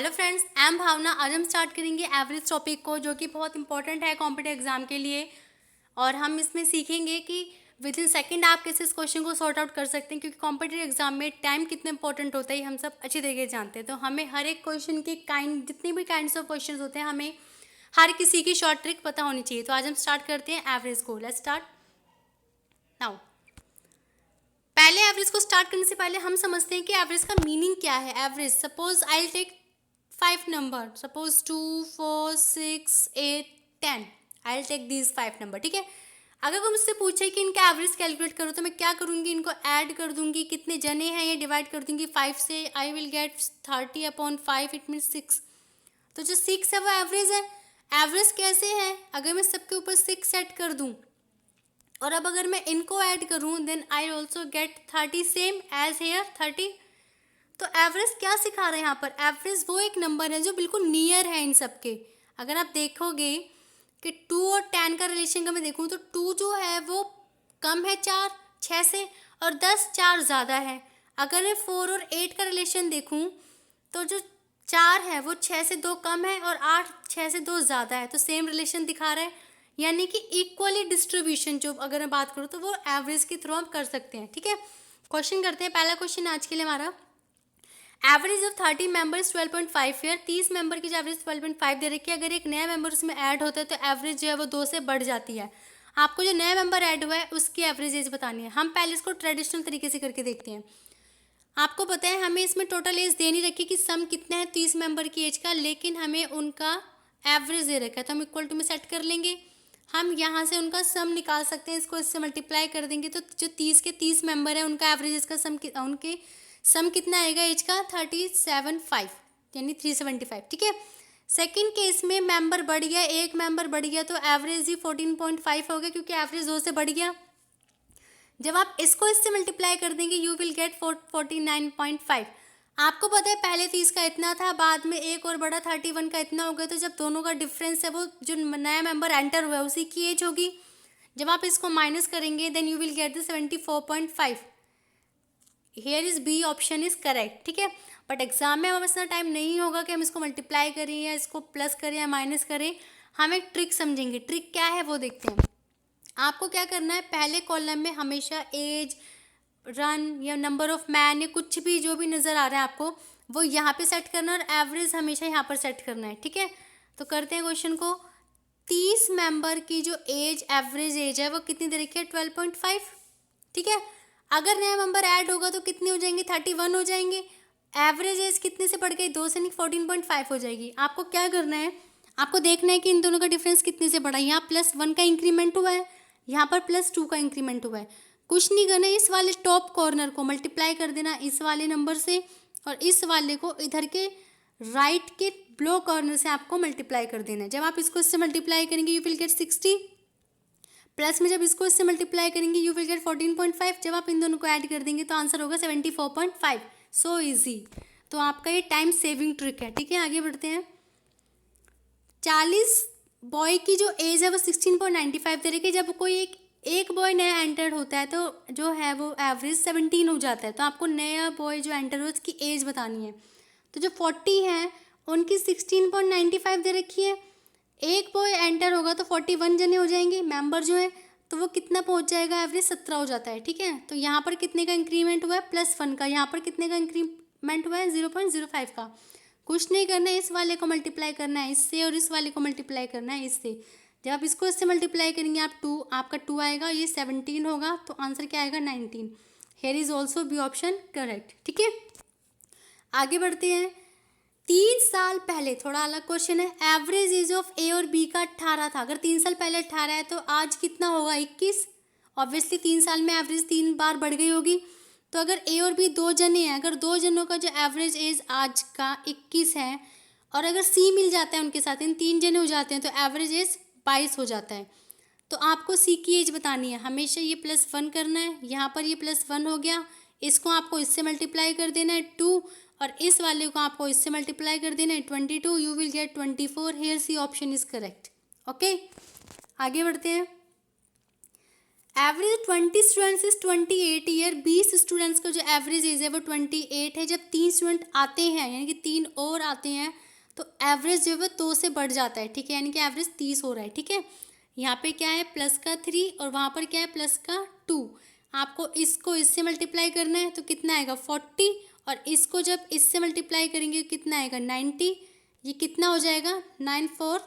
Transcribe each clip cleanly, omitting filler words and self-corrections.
Hello friends, I am भावना। आज हम start करेंगे एवरेज टॉपिक को, जो कि बहुत इंपॉर्टेंट है कॉम्पिटिटिव एग्जाम के लिए। और हम इसमें सीखेंगे कि विद इन सेकंड आप कैसे इस क्वेश्चन को सॉर्ट आउट कर सकते हैं, क्योंकि कॉम्पिटिटिव एग्जाम में टाइम कितना इंपॉर्टेंट होता है हम सब अच्छी तरीके से जानते हैं। तो हमें हर एक क्वेश्चन के जितने भी काइंड्स ऑफ क्वेश्चन होते हैं, हमें हर किसी की शॉर्ट ट्रिक पता होनी चाहिए। तो आज हम स्टार्ट करते हैं एवरेज को। Let's start now. पहले एवरेज को स्टार्ट करने से पहले हम समझते हैं कि एवरेज का मीनिंग क्या है। Average, suppose I take 5 number, suppose 2, 4, 6, 8, 10. I'll take these 5 number. ठीक है। अगर कोई मुझसे पूछे कि इनका एवरेज कैलकुलेट करो, तो मैं क्या करूँगी, इनको ऐड कर दूंगी, कितने जने हैं ये डिवाइड कर दूंगी 5 से। I will get 30/5, it mean 6। तो जो 6 है वो एवरेज है। एवरेज कैसे है, अगर मैं सबके ऊपर 6 सेट कर दूँ और अब अगर मैं इनको ऐड करूँ, then I also get 30, same as here 30। तो एवरेज क्या सिखा रहे हैं यहाँ पर, एवरेज वो एक नंबर है जो बिल्कुल नियर है इन सब के। अगर आप देखोगे कि 2 और 10 का रिलेशन का मैं देखूँ, तो 2 जो है वो कम है 6 से, और 10 4 ज़्यादा है। अगर मैं 4 और 8 का रिलेशन देखूँ, तो जो 4 है वो 6 से 2 कम है, और 8 6 से 2 ज़्यादा है। तो सेम रिलेशन दिखा रहा है, यानी कि इक्वली डिस्ट्रीब्यूशन जो अगर मैं बात करूँ, तो वो एवरेज के थ्रू हम कर सकते हैं। ठीक है, क्वेश्चन करते हैं। पहला क्वेश्चन आज के लिए हमारा, average of 30 members 12.5 year. 30 member की जो एवरेज 12.5 दे रखी है, अगर एक नया मेंबर उसमें ऐड होता है तो एवरेज जो है वो 2 से बढ़ जाती है। आपको जो नया मेंबर ऐड हुआ है उसकी एवरेज एज बतानी है। हम पहले इसको ट्रेडिशनल तरीके से करके देखते हैं। आपको पता है हमें इसमें टोटल एज दे नहीं रखी कि सम कितना है 30 मेंबर की एज का, लेकिन हमें उनका एवरेज दे रखा है। तो हम इक्वल टू में सेट कर लेंगे। हम यहाँ से उनका सम निकाल सकते हैं, इसको इससे मल्टीप्लाई कर देंगे। तो जो 30 के 30 मेंबर है, उनका एवरेज इसका उनके सम कितना आएगा एज का, 375, यानी 375। ठीक है। सेकंड केस में मेंबर बढ़ गया, एक मेंबर बढ़ गया, तो एवरेज ही 14.5 हो गया, क्योंकि एवरेज 2 से बढ़ गया। जब आप इसको इससे मल्टीप्लाई कर देंगे, यू विल गेट 49.5। आपको पता है पहले 30 का इतना था, बाद में एक और बड़ा 31 का इतना हो गया। तो जब दोनों का डिफरेंस है, वो जो नया मेंबर एंटर हुआ है उसी की एज होगी। जब आप इसको माइनस करेंगे, then you will get the 74.5। Here is B option is correct. ठीक है, बट एग्जाम में हमारे इतना टाइम नहीं होगा कि हम इसको मल्टीप्लाई करें या इसको प्लस करें या माइनस करें। हम एक ट्रिक समझेंगे। ट्रिक क्या है वो देखते हैं। आपको क्या करना है, पहले कॉलम में हमेशा एज, रन या नंबर ऑफ मैन या कुछ भी जो भी नज़र आ रहा है आपको, वो यहाँ पे सेट करना है, और एवरेज हमेशा यहाँ पर सेट करना है। ठीक है, तो करते हैं क्वेश्चन को। 30 मेंबर की जो एज, एवरेज एज है, वो कितनी दे रखी है, 12.5। ठीक है, अगर नया मेंबर ऐड होगा तो कितने हो जाएंगे, 31 हो जाएंगे। एवरेज एज कितने से बढ़ गई, 2 से नहीं, 14.5 हो जाएगी। आपको क्या करना है, आपको देखना है कि इन दोनों का डिफरेंस कितने से बढ़ा है। यहाँ +1 का इंक्रीमेंट हुआ है, यहाँ पर +2 का इंक्रीमेंट हुआ है। कुछ नहीं करना, इस वाले टॉप कॉर्नर को मल्टीप्लाई कर देना इस वाले नंबर से, और इस वाले को इधर के राइट के ब्लो कॉर्नर से आपको मल्टीप्लाई कर देना है। जब आप इसको इससे मल्टीप्लाई करेंगे, यू विल गेट 60, प्लस में जब इसको इससे मल्टीप्लाई करेंगे, यू विल गेट 14.5। जब आप इन दोनों को ऐड कर देंगे तो आंसर होगा 74.5। So easy. तो आपका ये टाइम सेविंग ट्रिक है। ठीक है, आगे बढ़ते हैं। 40 बॉय की जो एज है वो 16.95 दे रखी है। जब कोई एक बॉय नया एंटर होता है, तो जो है वो एवरेज 17 हो जाता है। तो आपको नया बॉय जो एंटर हो उसकी एज बतानी है। तो जो 40 हैं उनकी 16.95 दे रखी है। एक बॉय एंटर होगा तो 41 जने हो जाएंगे मेंबर जो है, तो वो कितना पहुंच जाएगा, एवरेज 17 हो जाता है। ठीक है, तो यहाँ पर कितने का इंक्रीमेंट हुआ है, +1 का। यहाँ पर कितने का इंक्रीमेंट हुआ है, 0.05 का। कुछ नहीं करना है, इस वाले को मल्टीप्लाई करना है इससे, और इस वाले को मल्टीप्लाई करना है इससे। जब आप इसको इससे मल्टीप्लाई करेंगे, आपका 2 आएगा, ये 17 होगा, तो आंसर क्या आएगा, 19। Here is also be option correct. ठीक है, आगे बढ़ते हैं। 3 साल पहले, थोड़ा अलग क्वेश्चन है। एवरेज एज ऑफ ए और बी का 18 था। अगर 3 साल पहले 18 है, तो आज कितना होगा, 21। ऑब्वियसली 3 साल में एवरेज 3 बार बढ़ गई होगी। तो अगर ए और बी 2 जने हैं, अगर 2 जनों का जो एवरेज एज आज का 21 है, और अगर सी मिल जाता है उनके साथ, इन 3 जने हो जाते हैं, तो एवरेज एज 22 हो जाता है। तो आपको सी की एज बतानी है। हमेशा ये +1 करना है, यहाँ पर ये +1 हो गया, इसको आपको इससे मल्टीप्लाई कर देना है 2, और इस वाले को आपको इससे मल्टीप्लाई कर देना है 22। You will get 24। Here C option is correct. Okay, आगे बढ़ते हैं। Average 20 students is 28 year, 20 students का जो एवरेज एज है वो 28 है। जब 3 स्टूडेंट आते हैं यानी कि 3 और आते हैं तो एवरेज जो है वो 2 से बढ़ जाता है, ठीक है, यानी कि एवरेज 30 हो रहा है, ठीक है। यहाँ पे क्या है प्लस का 3 और वहाँ पर क्या है प्लस का 2। आपको इसको इससे मल्टीप्लाई करना है तो कितना आएगा 40, और इसको जब इससे मल्टीप्लाई करेंगे कितना आएगा 90। ये कितना हो जाएगा 9 4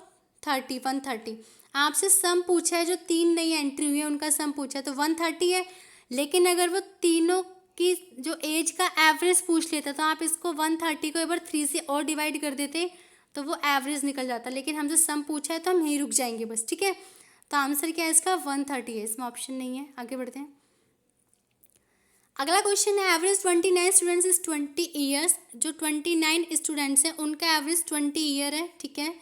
30 130। आपसे सम पूछा है, जो 3 नई एंट्री हुई है उनका सम पूछा है तो 130 है। लेकिन अगर वो तीनों की जो एज का एवरेज पूछ लेता तो आप इसको 130 को एक बार 3 से और डिवाइड कर देते तो वो एवरेज निकल जाता। लेकिन हमसे सम पूछा है तो हम यहीं रुक जाएंगे बस, ठीक है। तो आंसर क्या है इसका 130 है, इसमें ऑप्शन नहीं है। आगे बढ़ते हैं। अगला क्वेश्चन है एवरेज 29 स्टूडेंट्स इज 20 ईयर्स। जो 29 स्टूडेंट्स हैं उनका एवरेज 20 ईयर है, ठीक है।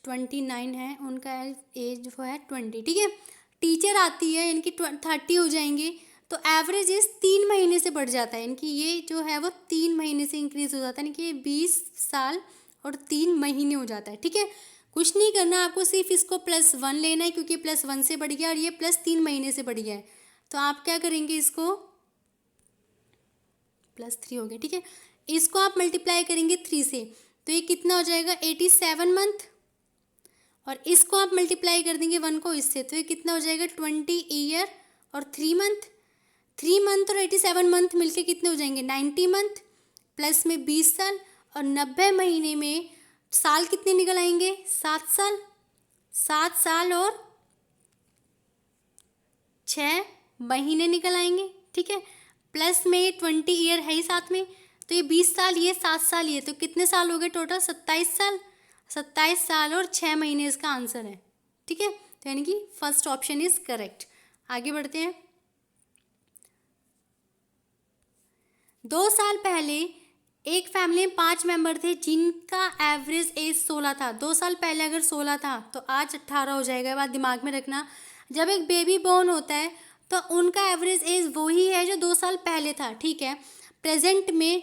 29 है उनका एज वो है 20, ठीक है। टीचर आती है यानी कि 30 हो जाएंगे तो एवरेज एज 3 महीने से बढ़ जाता है, यानी कि ये जो है वो 3 महीने से इंक्रीज हो जाता है, यानी कि ये 20 साल और 3 महीने हो जाता है, ठीक है। कुछ नहीं करना, आपको सिर्फ इसको +1 लेना है क्योंकि +1 से बढ़ गया और ये +3 महीने से बढ़ गया है। तो आप क्या करेंगे, इसको +3 हो गया, ठीक है। इसको आप मल्टीप्लाई करेंगे 3 से तो ये कितना हो जाएगा 87 मंथ, और इसको आप मल्टीप्लाई कर देंगे 1 को इससे तो ये कितना हो जाएगा 20 ईयर और 3 मंथ। 3 मंथ और 87 मंथ मिलके कितने हो जाएंगे 90 मंथ, प्लस में 20 साल, और 90 महीने में साल कितने निकल आएंगे 7 साल। 7 साल और 6 महीने निकल आएंगे, ठीक है। प्लस में 20 ईयर है ही साथ में तो ये 20 साल, ये 7 साल, ये तो कितने साल हो गए टोटल 27 साल। 27 साल और 6 महीने इसका आंसर है, ठीक है। तो यानी कि फर्स्ट ऑप्शन इज करेक्ट। आगे बढ़ते हैं। 2 साल पहले एक फैमिली में 5 मेंबर थे जिनका एवरेज एज 16 था। 2 साल पहले अगर 16 था तो आज 18 हो जाएगा, ये बात दिमाग में रखना। जब एक बेबी बॉर्न होता है तो उनका एवरेज एज वही है जो 2 साल पहले था, ठीक है। प्रेजेंट में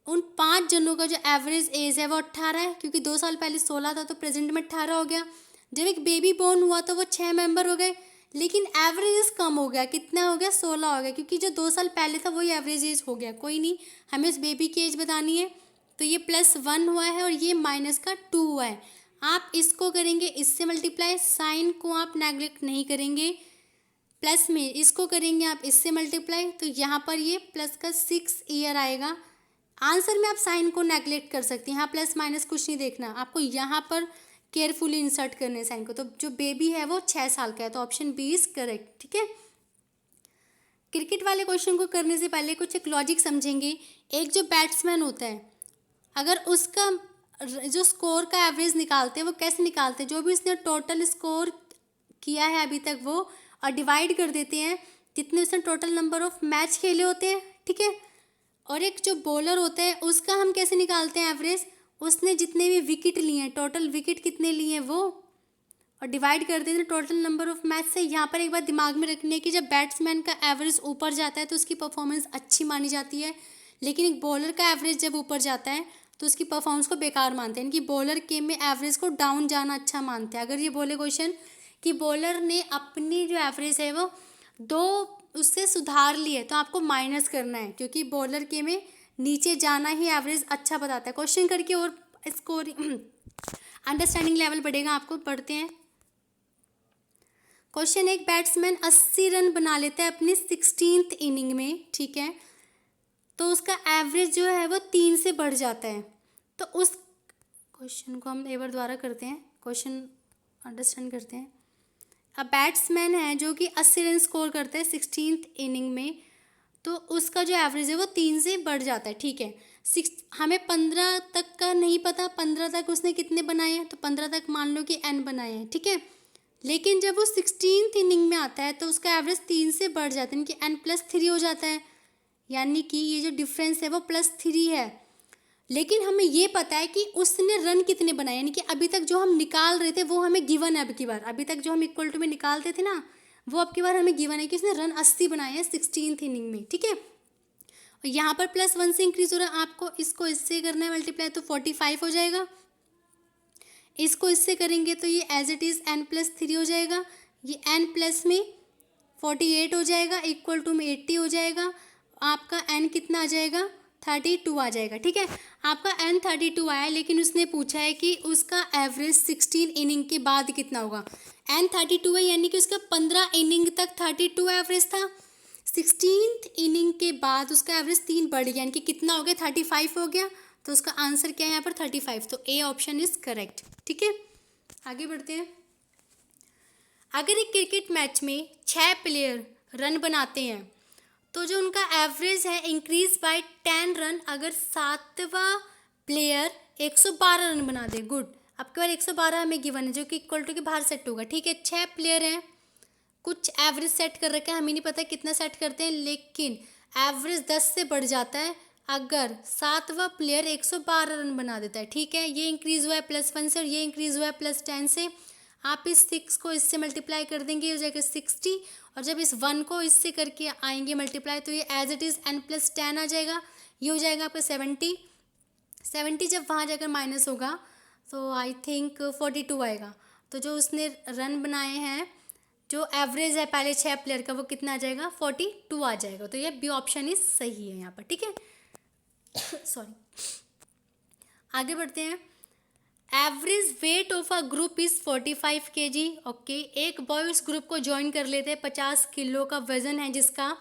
उन 5 जनों का जो एवरेज एज है वो 18 है, क्योंकि 2 साल पहले 16 था तो प्रेजेंट में 18 हो गया। जब एक बेबी बॉर्न हुआ तो वो 6 मेंबर हो गए, लेकिन एवरेज कम हो गया, कितना हो गया 16 हो गया, क्योंकि जो 2 साल पहले था वही एवरेज एज हो गया। कोई नहीं, हमें उस बेबी की एज बतानी है तो ये +1 हुआ है और ये -2 हुआ है। आप इसको करेंगे इससे मल्टीप्लाई, साइन को आप नेग्लेक्ट नहीं करेंगे, प्लस में इसको करेंगे आप इससे मल्टीप्लाई तो यहाँ पर ये +6 ईयर आएगा। आंसर में आप साइन को नेग्लेक्ट कर सकते हैं, यहाँ प्लस माइनस कुछ नहीं देखना, आपको यहाँ पर केयरफुली इंसर्ट करने साइन को। तो जो बेबी है वो 6 साल का है, तो ऑप्शन बी इज करेक्ट, ठीक है। क्रिकेट वाले क्वेश्चन को करने से पहले कुछ एक लॉजिक समझेंगे। एक जो बैट्समैन होता है अगर उसका जो स्कोर का एवरेज निकालते हैं वो कैसे निकालते हैं, जो भी उसने टोटल स्कोर किया है अभी तक वो, और डिवाइड कर देते हैं जितने उसने टोटल नंबर ऑफ मैच खेले होते हैं, ठीक है। और एक जो बॉलर होता है उसका हम कैसे निकालते हैं एवरेज, उसने जितने भी विकेट लिए हैं टोटल विकेट कितने लिए हैं वो, और डिवाइड कर देते हैं टोटल नंबर ऑफ मैच से। यहाँ पर एक बात दिमाग में रखनी है कि जब बैट्समैन का एवरेज ऊपर जाता है तो उसकी परफॉर्मेंस अच्छी मानी जाती है, लेकिन एक बॉलर का एवरेज जब ऊपर जाता है तो उसकी परफॉर्मेंस को बेकार मानते हैं, यानी कि बॉलर गेम में एवरेज को डाउन जाना अच्छा मानते हैं। अगर ये बोले क्वेश्चन कि बॉलर ने अपनी जो एवरेज है वो 2 उससे सुधार लिए तो आपको माइनस करना है, क्योंकि बॉलर के में नीचे जाना ही एवरेज अच्छा बताता है। क्वेश्चन करके और स्कोरिंग अंडरस्टैंडिंग लेवल बढ़ेगा आपको। पढ़ते हैं क्वेश्चन। एक बैट्समैन 80 रन बना लेता है अपनी 16th इनिंग में, ठीक है, तो उसका एवरेज जो है वो 3 से बढ़ जाता है। तो उस क्वेश्चन को हम एक बार दोबारा करते हैं, क्वेश्चन अंडरस्टैंड करते हैं। अब बैट्समैन है जो कि 80 रन स्कोर करता है 16th इनिंग में, तो उसका जो एवरेज है वो 3 से बढ़ जाता है, ठीक है। हमें 15 तक का नहीं पता, 15 तक उसने कितने बनाए हैं, तो 15 तक मान लो कि n बनाए हैं, ठीक है। लेकिन जब वो 16th इनिंग में आता है तो उसका एवरेज 3 से बढ़ जाता है, यानी कि n+3 हो जाता है, यानी कि ये जो डिफरेंस है वो +3 है। लेकिन हमें ये पता है कि उसने रन कितने बनाए, यानी कि अभी तक जो हम निकाल रहे थे वो हमें गिवन है। अब की बार अभी तक जो हम इक्वल टू में निकालते थे ना वो अब की बार हमें गिवन है कि उसने रन 80 बनाए हैं 16th इनिंग में, ठीक है। और यहाँ पर +1 से इंक्रीज हो रहा है, आपको इसको इससे करना है मल्टीप्लाई तो 45 हो जाएगा। इसको इससे करेंगे तो ये एज इट इज़ n+3 हो जाएगा, ये n+ में 48 हो जाएगा, इक्वल टू में 80 हो जाएगा, आपका एन कितना आ जाएगा 32 आ जाएगा। ठीक है, आपका एन 32 आया, लेकिन उसने पूछा है कि उसका एवरेज 16 इनिंग के बाद कितना होगा। एन 32 है, यानी कि उसका 15 इनिंग तक 32 एवरेज था, 16th इनिंग के बाद उसका एवरेज 3 बढ़ गया, यानी कि कितना हो गया 35 हो गया। तो उसका आंसर क्या है यहाँ पर 35, तो ए ऑप्शन इज करेक्ट। ठीक है, आगे बढ़ते हैं। अगर एक क्रिकेट मैच में 6 प्लेयर रन बनाते हैं तो जो उनका एवरेज है इंक्रीज बाय 10 रन अगर 7वां प्लेयर 112 रन बना दे। गुड, आपके बार 112 हमें गिवन है जो कि इक्वल टू के बाहर सेट होगा। ठीक है, 6 प्लेयर हैं, कुछ एवरेज सेट कर रखा है, हमें नहीं पता कितना सेट करते हैं, लेकिन एवरेज 10 से बढ़ जाता है अगर 7वां प्लेयर 112 रन बना देता है। ठीक है, ये इंक्रीज हुआ है +1 से और ये इंक्रीज हुआ है +10 से। आप इस 6 को इससे मल्टीप्लाई कर देंगे, हो जाएगा 60, और जब इस 1 को इससे करके आएंगे मल्टीप्लाई तो ये एज इट इज़ n+10 आ जाएगा, ये हो जाएगा आपका 70। जब वहाँ जाकर माइनस होगा तो आई थिंक 42 आएगा। तो जो उसने रन बनाए हैं, जो एवरेज है पहले 6 प्लेयर का, वो कितना आ जाएगा 42 आ जाएगा। तो ये बी ऑप्शन इज सही है यहाँ पर। ठीक है, सॉरी, आगे बढ़ते हैं। Average weight of a group is 45 kg। Okay, एक बॉय उस ग्रुप को ज्वाइन कर लेते हैं, 50 किलो का वजन है जिसका,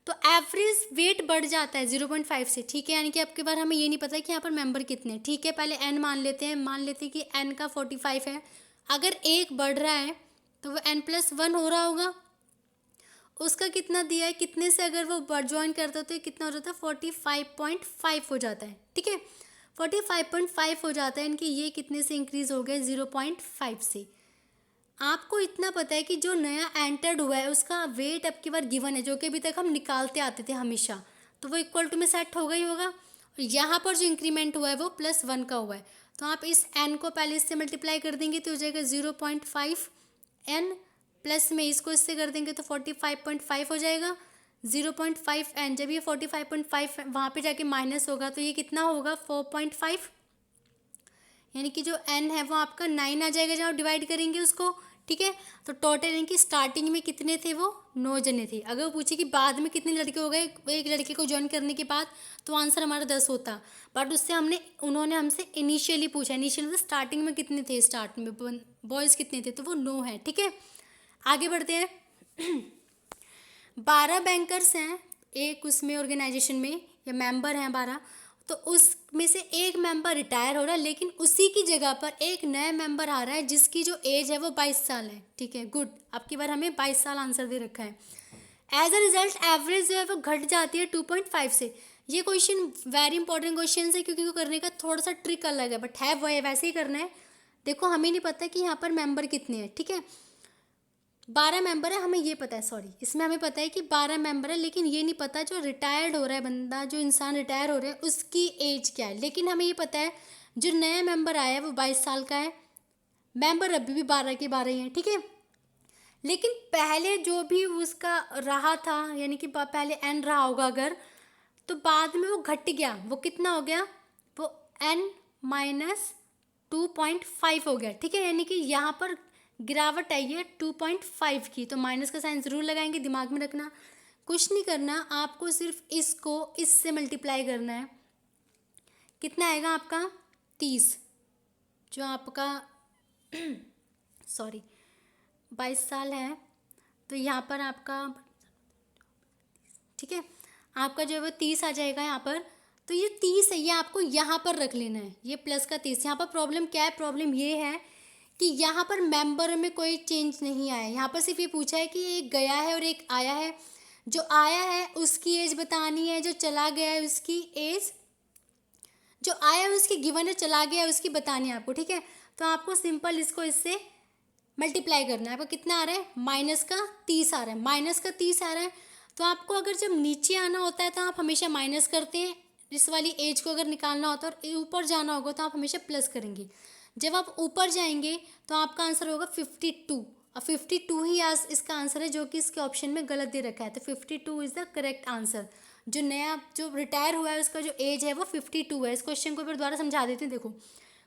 तो एवरेज वेट बढ़ जाता है 0.5 से। ठीक है, यानी कि आपके बार हमें ये नहीं पता है कि यहाँ पर मेंबर कितने हैं। ठीक है, पहले n मान लेते हैं कि n का 45 है, अगर एक बढ़ रहा है तो वो n+1 हो रहा होगा। उसका कितना दिया है, कितने से अगर वो ज्वाइन करता है तो ये कितना हो जाता है 45.5 हो जाता है। ठीक है, 45.5 हो जाता है, इनकी ये कितने से इंक्रीज हो गया 0.5 से। आपको इतना पता है कि जो नया एंटर्ड हुआ है उसका वेट अब की बार गिवन है, जो कि अभी तक हम निकालते आते थे हमेशा, तो वो इक्वल टू में सेट होगा ही होगा। और यहाँ पर जो इंक्रीमेंट हुआ है वो +1 का हुआ है, तो आप इस n को पहले इससे मल्टीप्लाई कर देंगे तो हो जाएगा 0.5 n, प्लस में इसको इससे कर देंगे तो 45.5 हो जाएगा 0.5 n। जब ये 45.5 वहाँ पे जाके माइनस होगा तो ये कितना होगा 4.5, यानी कि जो n है वो आपका 9 आ जाएगा जब आप डिवाइड करेंगे उसको। ठीक है, तो टोटल यानी कि स्टार्टिंग में कितने थे, वो 9 जने थे। अगर वो पूछे कि बाद में कितने लड़के हो गए एक लड़के को ज्वाइन करने के बाद, तो आंसर हमारा 10 होता, बट उससे उन्होंने हमसे इनिशियली पूछा, इनिशियल मतलब स्टार्टिंग में कितने थे, स्टार्ट में बॉयज़ कितने थे, तो वो 9 है। ठीक है, आगे बढ़ते हैं। 12 बैंकर्स हैं एक उसमें ऑर्गेनाइजेशन में, या मेंबर हैं 12, तो उसमें से एक मेंबर रिटायर हो रहा है, लेकिन उसी की जगह पर एक नया मेंबर आ रहा है जिसकी जो एज है वो 22 साल है। ठीक है, गुड, अब की बार हमें 22 साल आंसर दे रखा है। एज अ रिजल्ट एवरेज जो है वो घट जाती है 2.5 से। ये क्वेश्चन वेरी इंपॉर्टेंट क्वेश्चन है, क्योंकि वो करने का थोड़ा सा ट्रिक अलग है, बट है वो है वैसे ही करना है। देखो, हमें नहीं पता कि यहाँ पर मेंबर कितने हैं। ठीक है, 12 मेंबर है, हमें ये पता है, सॉरी, इसमें हमें पता है कि 12 मेंबर है, लेकिन ये नहीं पता जो रिटायर्ड हो रहा है बंदा, जो इंसान रिटायर हो रहा है उसकी एज क्या है। लेकिन हमें ये पता है जो नया मेंबर आया है वो 22 साल का है, मेंबर अभी भी 12 के 12 ही हैं। ठीक है, लेकिन पहले जो भी उसका रहा था, यानी कि पहले n रहा होगा अगर, तो बाद में वो घट गया, वो कितना हो गया, वो n-2.5 हो गया। ठीक है, यानी कि यहाँ पर गिरावट आई है 2.5 की, तो माइनस का साइन ज़रूर लगाएंगे, दिमाग में रखना, कुछ नहीं करना, आपको सिर्फ इसको इससे मल्टीप्लाई करना है। कितना आएगा आपका 30, जो आपका सॉरी 22 साल है, तो यहाँ पर आपका, ठीक है, आपका जो है वो 30 आ जाएगा यहाँ पर। तो ये 30 है, ये आपको यहाँ पर रख लेना है, ये प्लस का 30। यहाँ पर प्रॉब्लम क्या है, प्रॉब्लम ये है कि यहाँ पर मेंबर में कोई चेंज नहीं आया, यहाँ पर सिर्फ ये पूछा है कि एक गया है और एक आया है। जो आया है उसकी एज बतानी है, जो चला गया है उसकी एज, जो आया है उसकी गिवन है, चला गया है उसकी बतानी है आपको। ठीक है, तो आपको सिंपल इसको इससे मल्टीप्लाई करना है। आपको कितना आ रहा है, -30 आ रहा है, -30 आ रहा है। तो आपको अगर जब नीचे आना होता है तो आप हमेशा माइनस करते हैं, इस वाली एज को अगर निकालना होता है, और ऊपर जाना होगा तो आप हमेशा प्लस करेंगे। जब आप ऊपर जाएंगे तो आपका आंसर होगा 52, और 52 ही आज इसका आंसर है, जो कि इसके ऑप्शन में गलत दे रखा है। तो 52 इज़ द करेक्ट आंसर। जो नया जो रिटायर हुआ है उसका जो एज है वो 52 है। इस क्वेश्चन को फिर दोबारा समझा देते हैं। देखो,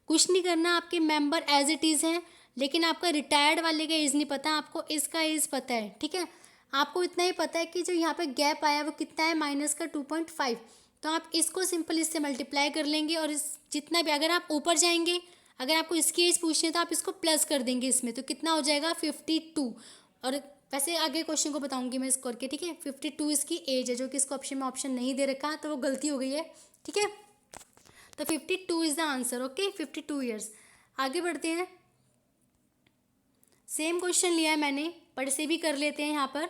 कुछ नहीं करना, आपके मेंबर एज इट इज़ हैं, लेकिन आपका रिटायर्ड वाले का एज नहीं पता, आपको इसका एज पता है। ठीक है, आपको इतना ही पता है कि जो यहाँ पे गैप आया वो कितना है, माइनस का 2.5। तो आप इसको सिंपल इससे मल्टीप्लाई कर लेंगे और इस जितना भी, अगर आप ऊपर जाएंगे, अगर आपको इसकी एज पूछनी है तो आप इसको प्लस कर देंगे इसमें, तो कितना हो जाएगा 52। और वैसे आगे क्वेश्चन को बताऊंगी मैं इसको करके, ठीक है। 52 इसकी एज है, जो कि इसको ऑप्शन में ऑप्शन नहीं दे रखा, तो वो गलती हो गई है, ठीक है। तो 52 is the answer, okay, 52 years. आगे बढ़ते हैं। सेम क्वेश्चन लिया है मैंने, पर इसे भी कर लेते हैं। यहाँ पर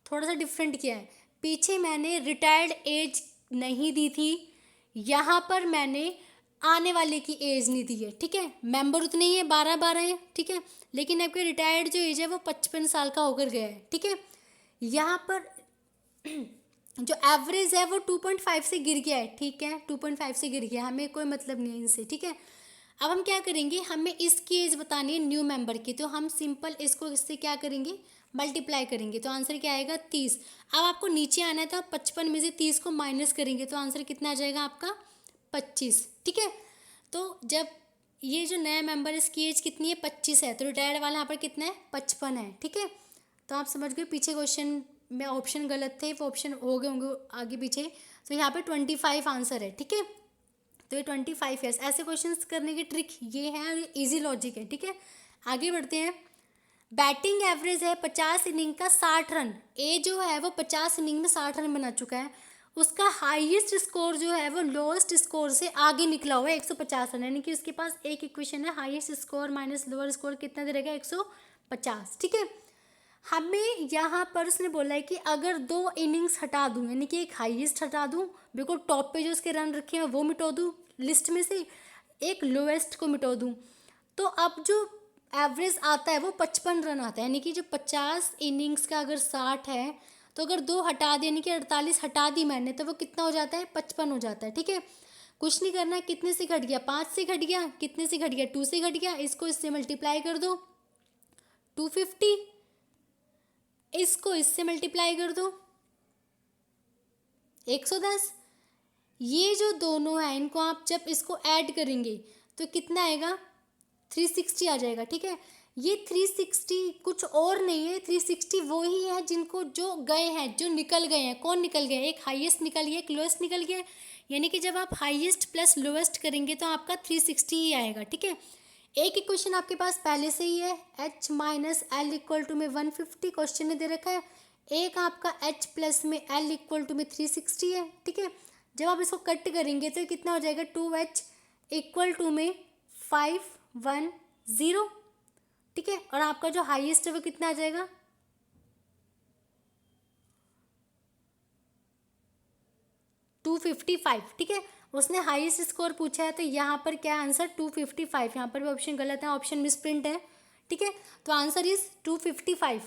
थोड़ा सा डिफरेंट किया है। पीछे मैंने रिटायर्ड एज नहीं दी थी, यहाँ पर मैंने आने वाले की एज नहीं दी है, ठीक है। मेंबर उतने ही है, 12 है, ठीक है। लेकिन आपके रिटायर्ड जो एज है वो 55 साल का होकर गया है, ठीक है। यहाँ पर जो एवरेज है वो 2.5 से गिर गया है, ठीक है, 2.5 से गिर गया, हमें कोई मतलब नहीं है इनसे, ठीक है। अब हम क्या करेंगे, हमें इसकी एज बतानी है न्यू मेंबर की, तो हम सिंपल इसको इससे क्या करेंगे, मल्टीप्लाई करेंगे, तो आंसर क्या आएगा 30। अब आपको नीचे आना है, तो आप 55 में से 30 को माइनस करेंगे, तो आंसर कितना आ जाएगा आपका 25, ठीक है। तो जब ये जो नया मेंबर, इसकी एज कितनी है 25 है, तो रिटायर्ड वाला यहाँ पर कितना है 55 है, ठीक है। तो आप समझ गए, पीछे क्वेश्चन में ऑप्शन गलत थे, वो ऑप्शन हो गए होंगे आगे पीछे। तो यहाँ पे 25 आंसर है, ठीक है। तो ये 25 ईयर्स, ऐसे क्वेश्चंस करने की ट्रिक ये है और इजी लॉजिक है, ठीक है। आगे बढ़ते हैं। बैटिंग एवरेज है 50 इनिंग का 60 रन, ए जो है वो 50 इनिंग में 60 रन बना चुका है, उसका हाईएस्ट स्कोर जो है वो लोएस्ट स्कोर से आगे निकला हुआ है 150 रन, यानी कि उसके पास एक इक्वेशन है, highest score minus lower score कितना दे रहेगा 150, ठीक है। हमें यहाँ पर उसने बोला है कि अगर 2 इनिंग्स हटा दूँ, यानी कि एक हाईएस्ट हटा दूँ, बिल्कुल टॉप पे जो उसके रन रखे हैं वो मिटा दूँ लिस्ट में से, एक लोएस्ट को मिटा दूँ, तो अब जो एवरेज आता है वो 55 रन आता है, यानी कि जो 50 इनिंग्स का अगर 60 है, तो अगर 2 हटा दिए, यानी कि 48 हटा दी मैंने, तो वो कितना हो जाता है 55 हो जाता है, ठीक है। कुछ नहीं करना है, कितने से घट गया 5 से घट गया, कितने से घट गया 2 से घट गया, इसको इससे मल्टीप्लाई कर दो 250, इसको इससे मल्टीप्लाई कर दो 110। ये जो दोनों हैं इनको आप जब इसको ऐड करेंगे तो कितना आएगा 360 आ जाएगा, ठीक है। ये 360 कुछ और नहीं है, 360 वो ही है जिनको जो गए हैं, जो निकल गए हैं। कौन निकल गया, एक हाईएस्ट निकल गया, एक लोएस्ट निकल गया, यानी कि जब आप हाईएस्ट प्लस लोएस्ट करेंगे तो आपका 360 ही आएगा, ठीक है। एक इक्वेशन आपके पास पहले से ही है, h minus L equal to में 150 क्वेश्चन ने दे रखा है, एक आपका h प्लस में l इक्वल टू में 360 है, ठीक है। जब आप इसको कट करेंगे तो कितना हो जाएगा 2h इक्वल टू में 510, ठीक है। और आपका जो हाईएस्ट है वो कितना आ जाएगा 255, ठीक है। उसने हाईएस्ट स्कोर पूछा है, तो यहाँ पर क्या आंसर 255, यहाँ पर भी ऑप्शन गलत है, ऑप्शन मिसप्रिंट है, ठीक है। तो आंसर इज 255।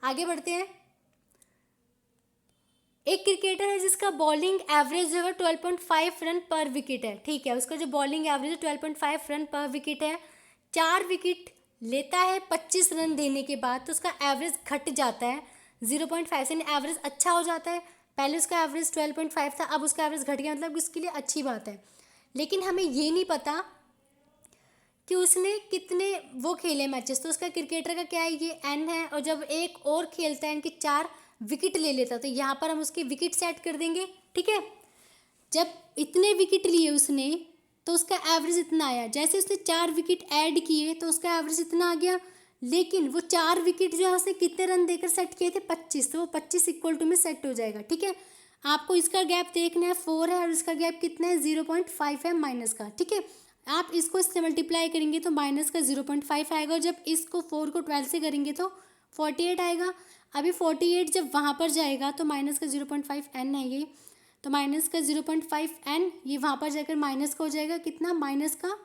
आगे बढ़ते हैं। एक क्रिकेटर है जिसका बॉलिंग एवरेज जो है 12.5 रन पर विकेट है, ठीक है। उसका जो बॉलिंग एवरेज है 12.5 रन पर विकेट है, 4 विकेट लेता है 25 रन देने के बाद, तो उसका एवरेज घट जाता है 0.5 से, एवरेज अच्छा हो जाता है। पहले उसका एवरेज 12.5 था, अब उसका एवरेज घट गया, मतलब इसके लिए अच्छी बात है। लेकिन हमें ये नहीं पता कि उसने कितने वो खेले मैचेस, तो उसका क्रिकेटर का क्या है ये n है, और जब एक और खेलता है इनके 4 विकेट ले लेता, तो यहाँ पर हम उसके विकेट सेट कर देंगे, ठीक है। जब इतने विकेट लिए उसने तो उसका एवरेज इतना आया, जैसे उसने 4 विकेट ऐड किए तो उसका एवरेज इतना आ गया, लेकिन वो 4 विकेट जो है उसने कितने रन देकर सेट किए थे 25, तो वो 25 इक्वल टू में सेट हो जाएगा, ठीक है। आपको इसका गैप देखना है 4 है, और इसका गैप कितना है 0.5 है माइनस का, ठीक है। आप इसको इससे मल्टीप्लाई करेंगे तो माइनस का 0.5 आएगा, और जब इसको 4 को 12 से करेंगे तो 48 आएगा। अभी 48 जब वहाँ पर जाएगा तो माइनस का 0.5 n है ये, तो माइनस का 0.5 n ये वहाँ पर जाकर माइनस का हो जाएगा कितना, माइनस का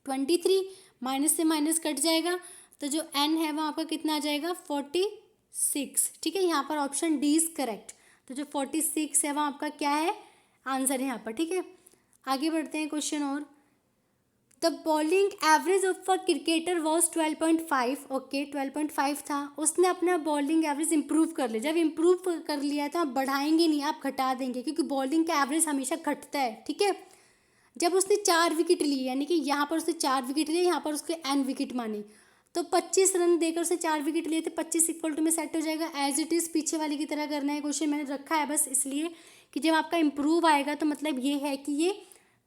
23, माइनस से माइनस कट जाएगा, तो जो n है वहाँ आपका कितना आ जाएगा 46, ठीक है। यहाँ पर ऑप्शन डी इज़ करेक्ट, तो जो 46 है वहाँ आपका क्या है आंसर है यहाँ पर, ठीक है। आगे बढ़ते हैं क्वेश्चन और। The bowling average of a cricketer was 12.5, okay 12.5 था, उसने अपना बॉलिंग एवरेज इंप्रूव कर लिया। जब इंप्रूव कर लिया है तो आप बढ़ाएंगे नहीं, आप घटा देंगे, क्योंकि बॉलिंग का एवरेज हमेशा घटता है, ठीक है। जब उसने 4 विकेट लिए, यानी कि यहाँ पर उसने 4 विकेट लिए, यहाँ पर उसके n विकेट माने, तो 25 रन देकर उसने 4 विकेट लिए थे, 25 इक्वल टू में सेट हो जाएगा। एज इट इज़ पीछे वाले की तरह करना है क्वेश्चन, मैंने रखा है बस इसलिए कि जब आपका इम्प्रूव आएगा तो मतलब ये है कि ये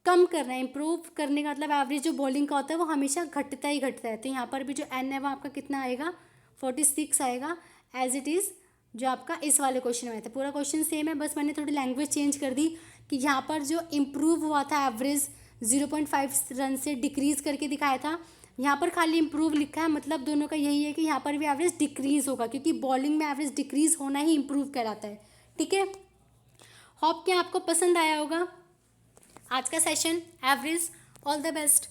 कम करना है। इम्प्रूव करने का मतलब एवरेज जो बॉलिंग का होता है वो हमेशा घटता ही घटता है। तो यहाँ पर भी जो एन है वो आपका कितना आएगा, 46 आएगा एज इट इज़, जो आपका इस वाले क्वेश्चन में आया था। पूरा क्वेश्चन सेम है, बस मैंने थोड़ी लैंग्वेज चेंज कर दी कि यहाँ पर जो इम्प्रूव हुआ था एवरेज 0.5 रन से डिक्रीज़ करके दिखाया था, यहाँ पर खाली इम्प्रूव लिखा है, मतलब दोनों का यही है कि यहाँ पर भी एवरेज डिक्रीज़ होगा, क्योंकि बॉलिंग में एवरेज डिक्रीज़ होना ही इम्प्रूव कहलाता है। ठीक है, होप कि आपको पसंद आया होगा आज का session average. All the best.